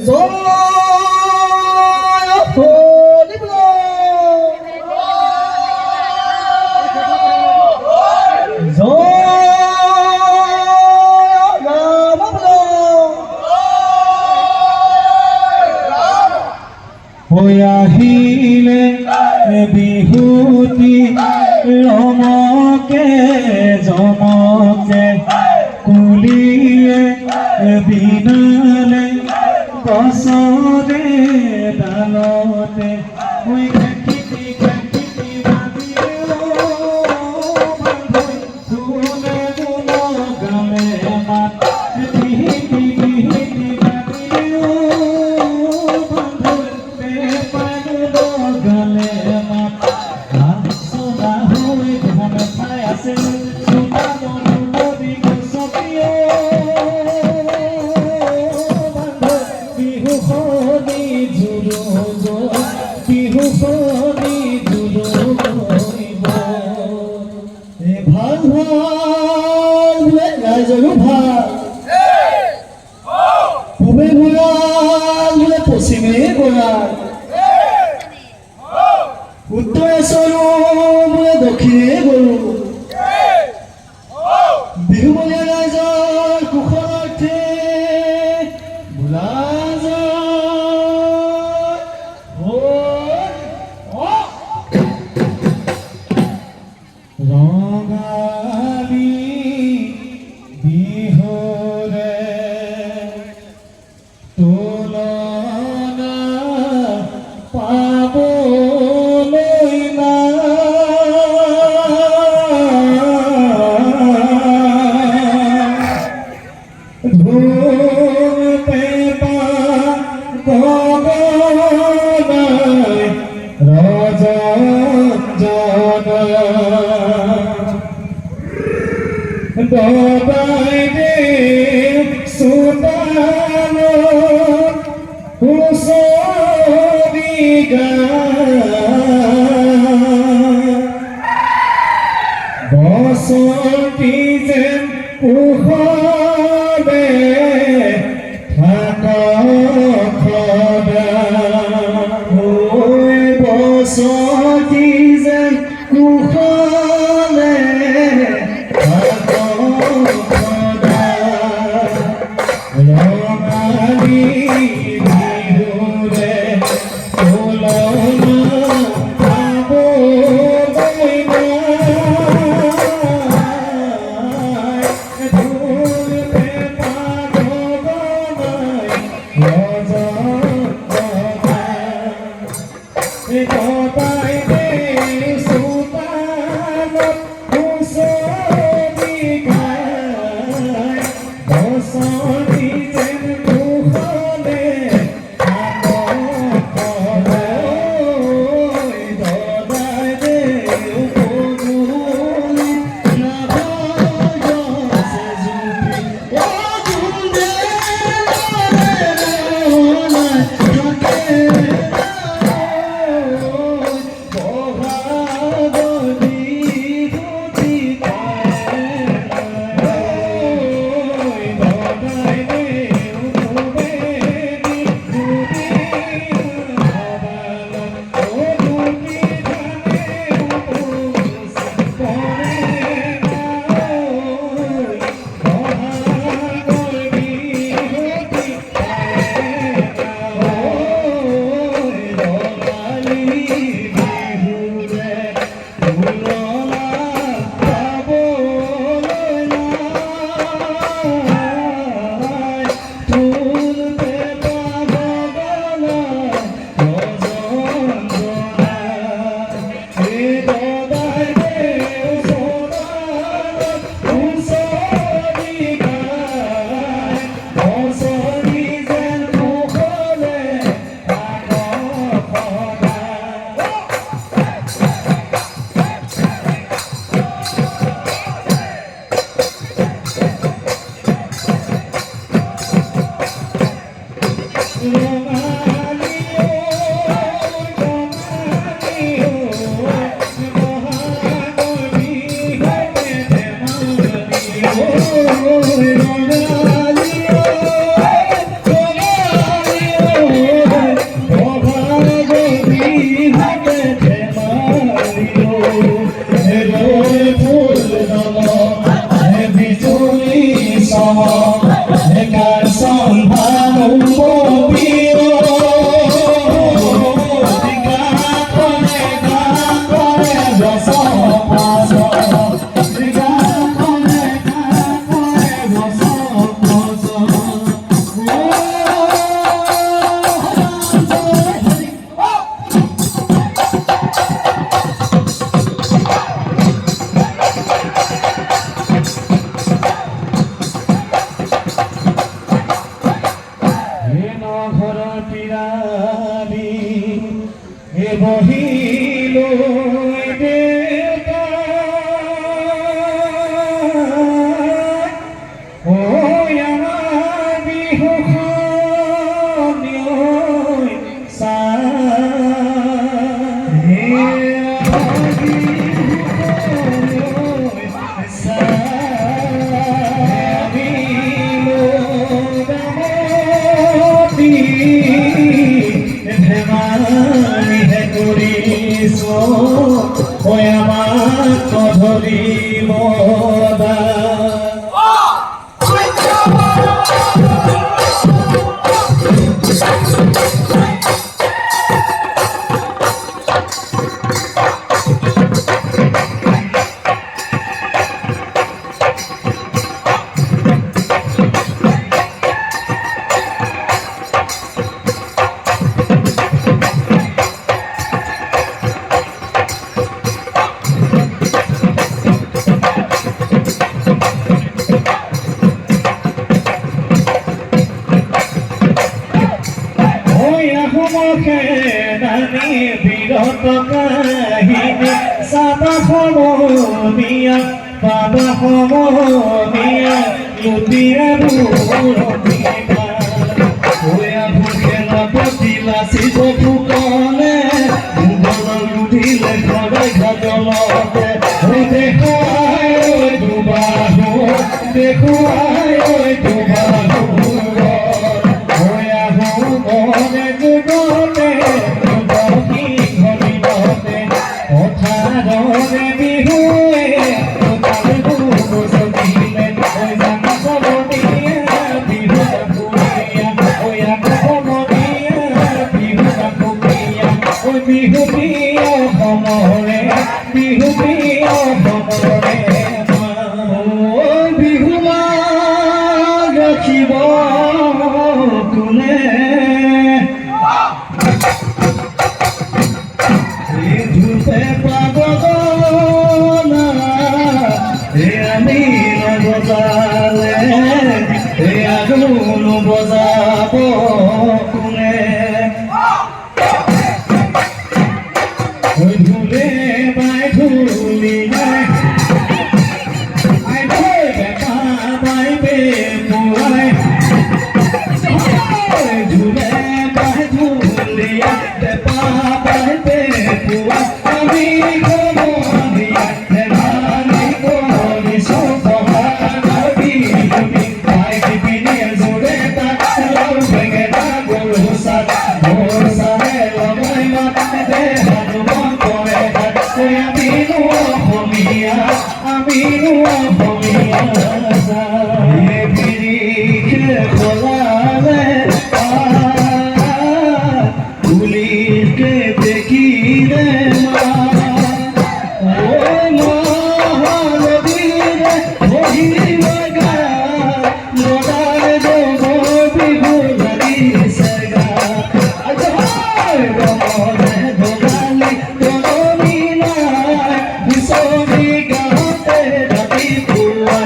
জয় হরি বল জয় রাম বল হৈ আহিলে বিহুতি ৰমকে জমকে কুলিয়ে বিনালে গছৰে ডালতে হৈ কাকিতি কাকিতি বাজিলে ফুলে গুণ গালে মাত বিহিতি বিহিতি বাজিলে পাগল গালে মাত গান চলা হৈ ধান খাই আছে ভাল ভাল বোলে ৰাইজৰো ভাল পূবে গৰাল বোলে পশ্চিমে গৰাল উত্তৰে চৰু বোলে দক্ষিণে গৰু বিহুবলীয়া ৰাইজৰ কুশলাৰ্থে বোলা ৰঙালী বিহুৰে তুলনা পাবলৈ নাই ধুম পেপা গগনাই ৰজঞ্জনা দবাই দে সুতান হুঁচৰি বসন্তি যেন কুশলে থাক সদা হৈ বসন্তি যেন কুশলে ৰঙালী বিহুৰে তুলনা পাবলৈ নাই ঢোল পেঁপা গগনাই ৰজঞ্জনাই দবাই দে চোতালত হুঁচৰি গায় বসন্তি যেন কুশলে দবাই দে উপগুলি নাভছে জুপি জুন্দে ঘৰ পিৰালি বহিলৈ দেউতা আমাৰ বিহুখন ধেমালিহে কৰিছ আমাক ধৰিব নানি বিৰত কাহিনী চাবা সমনীয়া বাবা সমনীয়া লুটিয়া খেলা পতিলা শিৱ ফুকনে মোগল লুটিলে ঘৰে ঘাটলতে দেখুৱাই দুবাহু দেখুৱাই দুবাহু মনে যুগতে পথাৰৰে বিহুৱে বিহু প্ৰিয় সমৰে বিহু প্ৰিয় সমৰে বিহু মাক ৰাখিব কোনে ধূপে পাব আমি নবজালে আগুন বজাব কোনে ধুলে বাই ধুলি বাই বেপা বাই বেপুৱাই ধুলে বাই ধুলিয়া বেপা বাই বেপুৱা আমি কমনীয়া ধেমালি কৰিছো বহাগৰ বিহুটি বাই পিনে জোৰে তাত বেঙেনা গৰু চাত মোৰ চাহে লগাই মাতে দেহাটো আমিনো অসমীয়া বিৰিখে খোলালে পুলিকে দেখিলে মহানদীৰে বহিলে গা লগাই দব বিহু লাগিছে গা ৰমনে দলালি দলনি নাই বিচনী গাঁৱতে ৰাতি পুৱা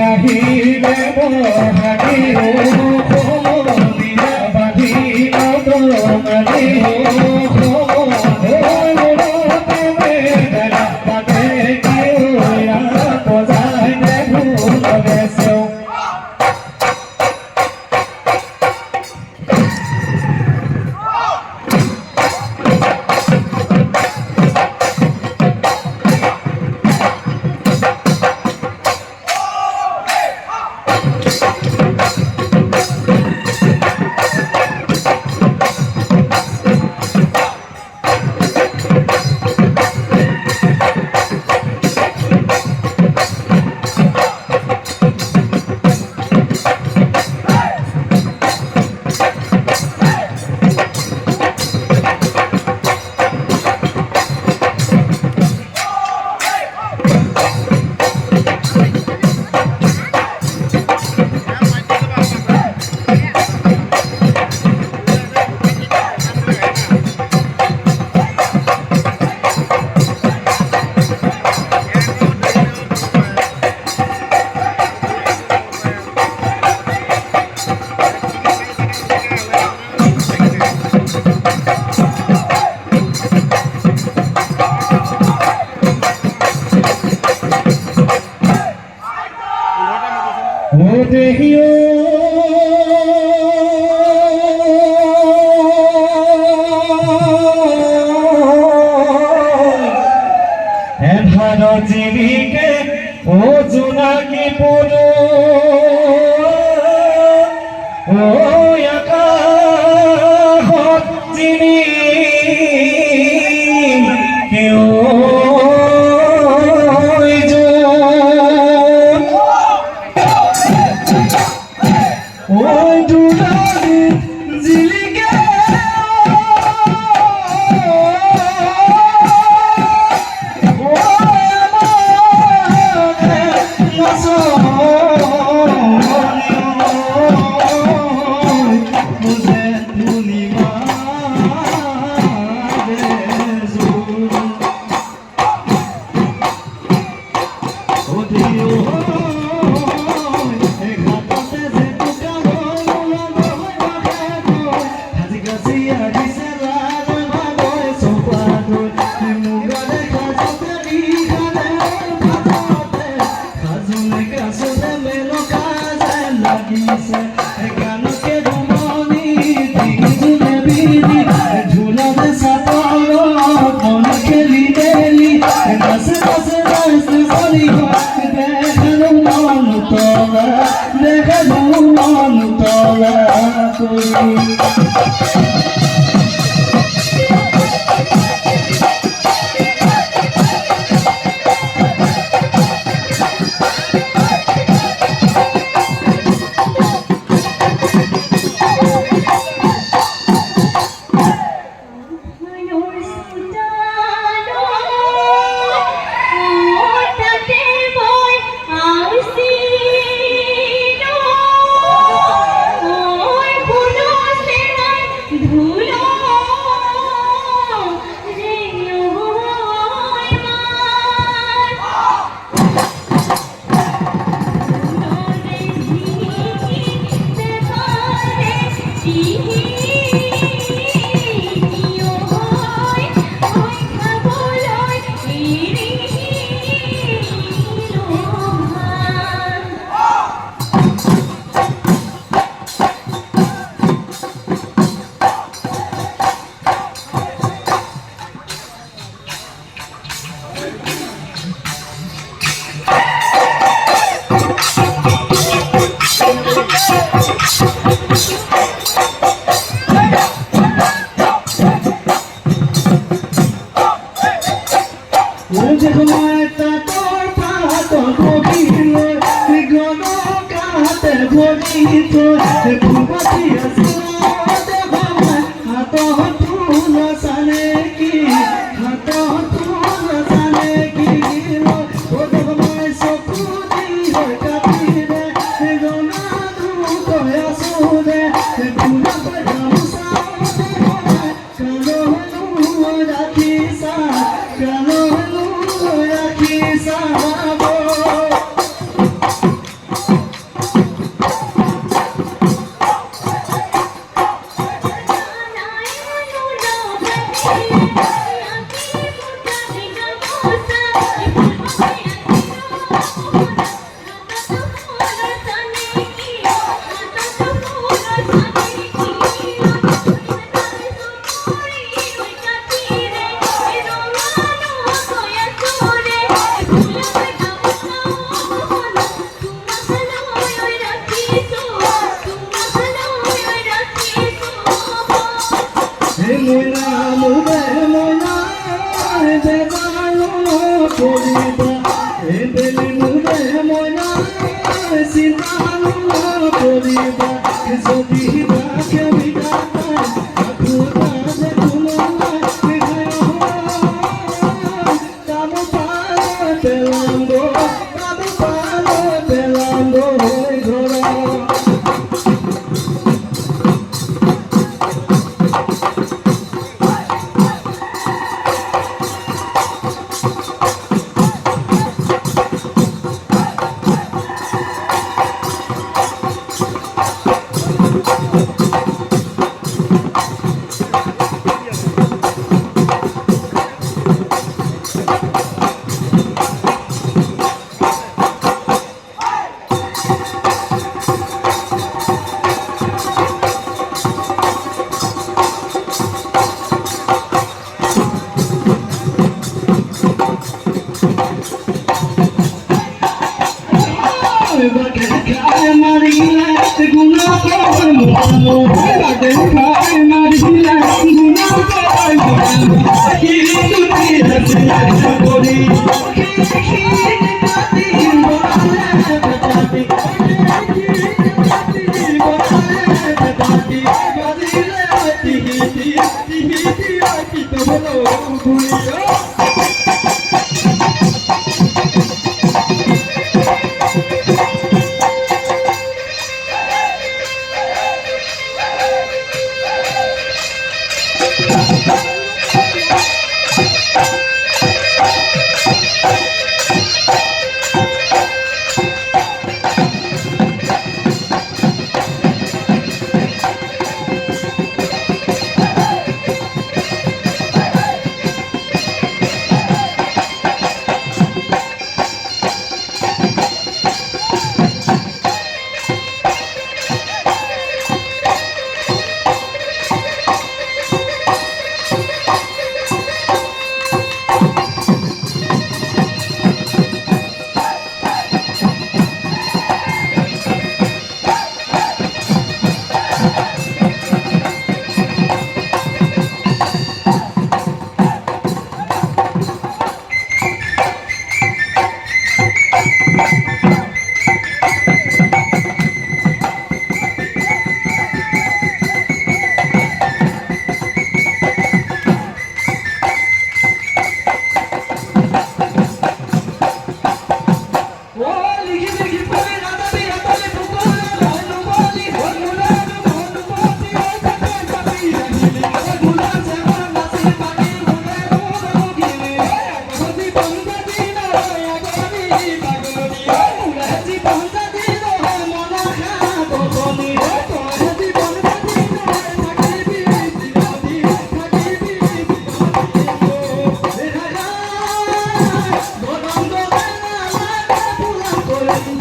আহিলে বহাগী বান্ধি দেহিও এধার চিরিকে ও জোনাকি পুরো ও আকাশত চিৰি কেও ওই দুলালি জিলিকে ও আমাকে মুঝে দুনিয়া বেজুর ও দিও গুনা কর মোহানো রাতে খায় মার দিলা গুনা কর মোহানো কি তুই রসিয়া করি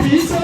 Peace.